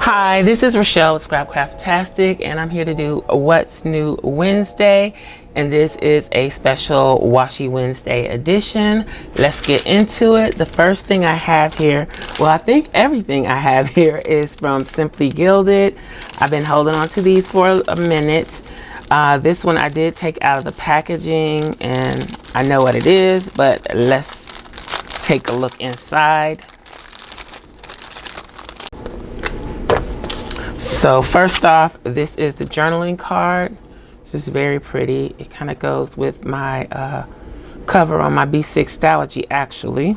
Hi, this is Rachelle with Scrapcraftastic, and I'm here to do What's New Wednesday, and this is a special Washi Wednesday edition. Let's get into it. The first thing I have here, well, I think everything I have here is from Simply Gilded. I've been holding on to these for a minute. This one I did take out of the packaging, and I know what it is, but let's take a look inside. So first off, this is the journaling card. This is very pretty. It kind of goes with my cover on my B6 Stalogy, actually.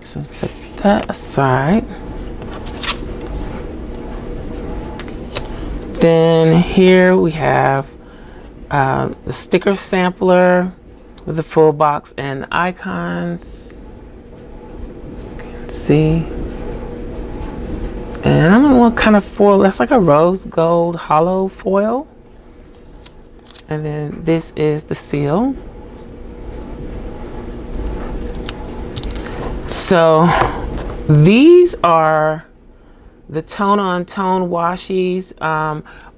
So set that aside. Then here we have the sticker sampler with the full box and the icons. You can see. And I don't know what kind of foil, that's like a rose gold hollow foil. And then this is the seal. So these are the tone-on-tone washies,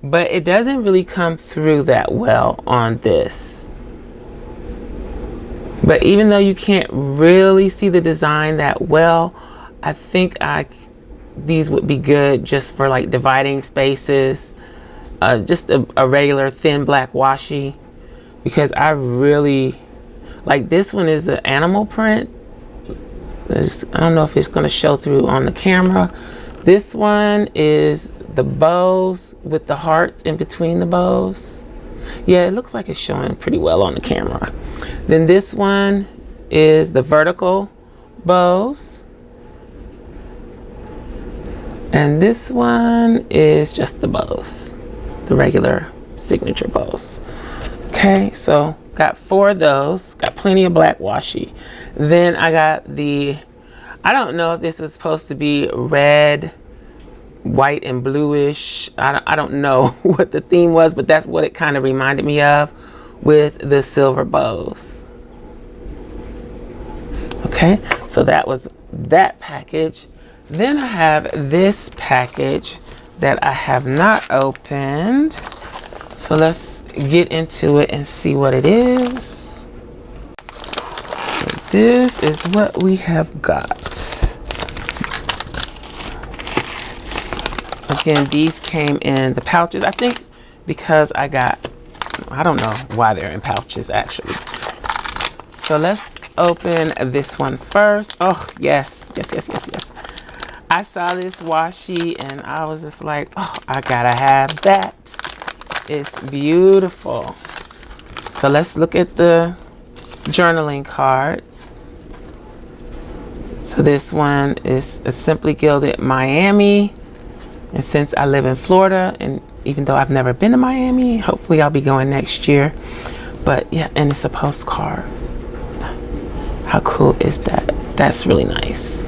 but it doesn't really come through that well on this. But even though you can't really see the design that well, I think these would be good just for like dividing spaces, just a regular thin black washi, because I really like this one. Is an animal print. I don't know if it's going to show through on the camera. This one is the bows with the hearts in between the bows. Yeah, it looks like it's showing pretty well on the camera. Then this one is the vertical bows. And this one is just the bows, the regular signature bows. Okay, so got 4 of those, got plenty of black washi. Then I got I don't know if this was supposed to be red, white, and bluish. I don't know what the theme was, but that's what it kind of reminded me of with the silver bows. Okay, so that was that package. Then I have this package that I have not opened. So let's get into it and see what it is. So this is what we have got. Again, these came in the pouches. I think because I don't know why they're in pouches actually. So let's open this one first. Oh, yes. I saw this washi and I was just like, oh, I gotta have that. It's beautiful. So let's look at the journaling card. So this one is a Simply Gilded Miami. And since I live in Florida, and even though I've never been to Miami, hopefully I'll be going next year. But yeah, and it's a postcard. How cool is that? That's really nice.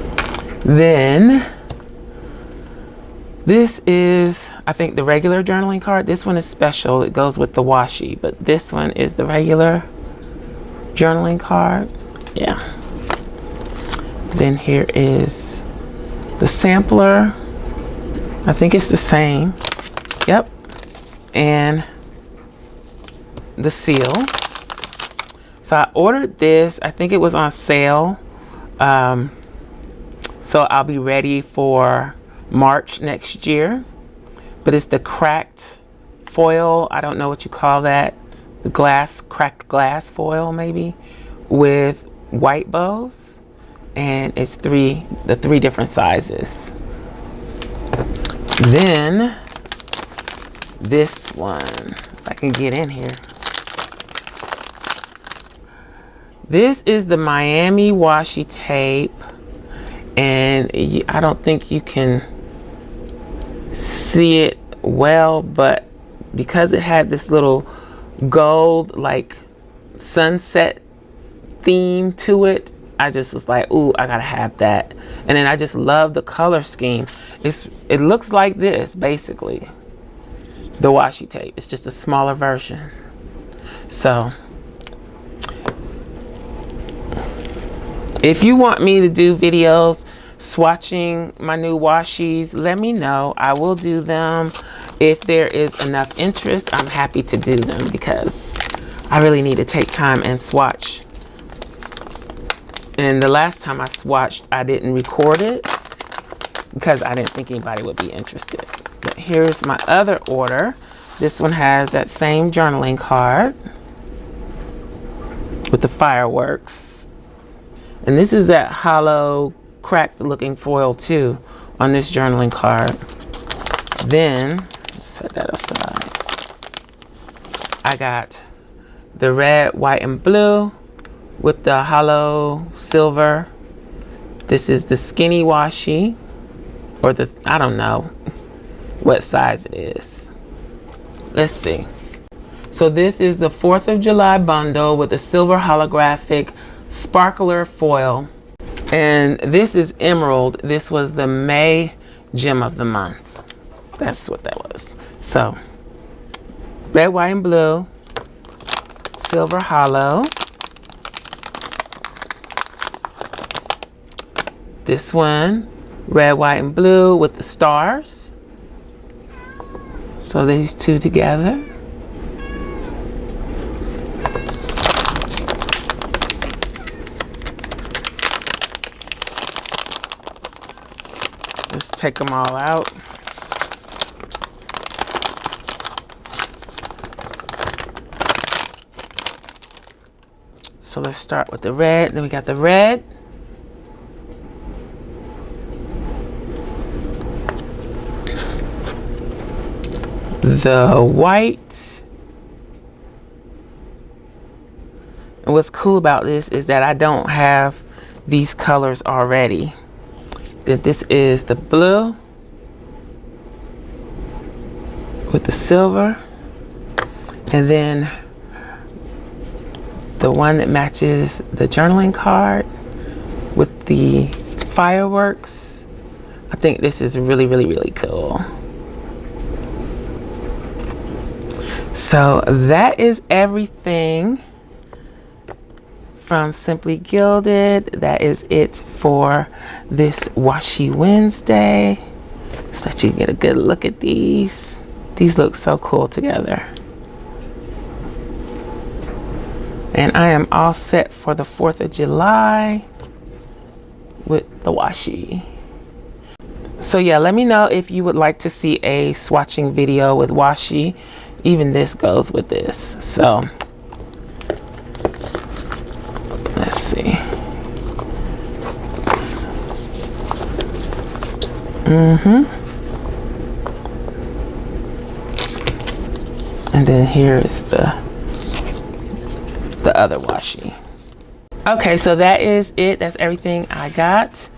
Then this is, I think, the regular journaling card. This one is special. It goes with the washi, but this one is the regular journaling card. Yeah. Then here is the sampler. I think it's the same. Yep. And the seal. So I ordered this. I think it was on sale. So I'll be ready for March next year. But it's the cracked foil. I don't know what you call that. The cracked glass foil maybe, with white bows. And it's the 3 different sizes. Then this one, if I can get in here. This is the Miami washi tape, and I don't think you can see it well, but because it had this little gold like sunset theme to it, I just was like, ooh, I gotta have that. And then I just love the color scheme. It looks like this, basically, the washi tape. It's just a smaller version. So if you want me to do videos swatching my new washies, let me know. I will do them. If there is enough interest, I'm happy to do them because I really need to take time and swatch. And the last time I swatched, I didn't record it because I didn't think anybody would be interested. But here's my other order. This one has that same journaling card with the fireworks. And this is that hollow, cracked looking foil too on this journaling card. Then, set that aside. I got the red, white, and blue with the hollow silver. This is the skinny washi, or the, I don't know what size it is. Let's see. So this is the 4th of July bundle with a silver holographic sparkler foil. And this is emerald. This was the May gem of the month. That's what that was. So red, white, and blue, silver hollow. This one, red, white, and blue with the stars. So these two together. Let's take them all out. So let's start with the red. Then we got the red. The white. And what's cool about this is that I don't have these colors already. That this is the blue with the silver, and then the one that matches the journaling card with the fireworks. I think this is really, really, really cool. So that is everything from Simply Gilded. That is it for this Washi Wednesday. So that you can get a good look at these. These look so cool together. And I am all set for the 4th of July with the washi. So yeah, let me know if you would like to see a swatching video with washi. Even this goes with this. So let's see. And then here is the other washi. Okay, so that is it. That's everything I got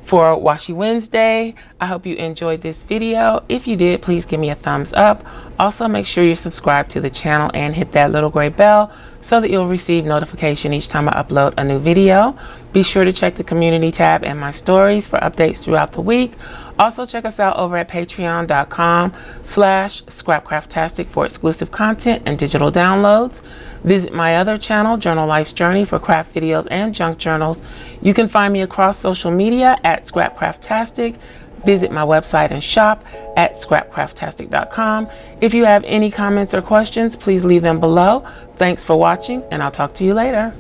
for Washi Wednesday. I hope you enjoyed this video. If you did, please give me a thumbs up. Also, make sure you're subscribed to the channel and hit that little gray bell so that you'll receive notification each time I upload a new video. Be sure to check the community tab and my stories for updates throughout the week. Also, check us out over at patreon.com/Scrapcraftastic for exclusive content and digital downloads. Visit my other channel, Journal Life's Journey, for craft videos and junk journals. You can find me across social media at Scrapcraftastic. Visit my website and shop at Scrapcraftastic.com. If you have any comments or questions, please leave them below. Thanks for watching, and I'll talk to you later.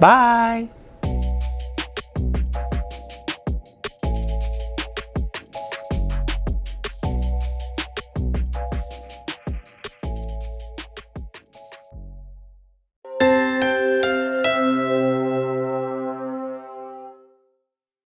Bye.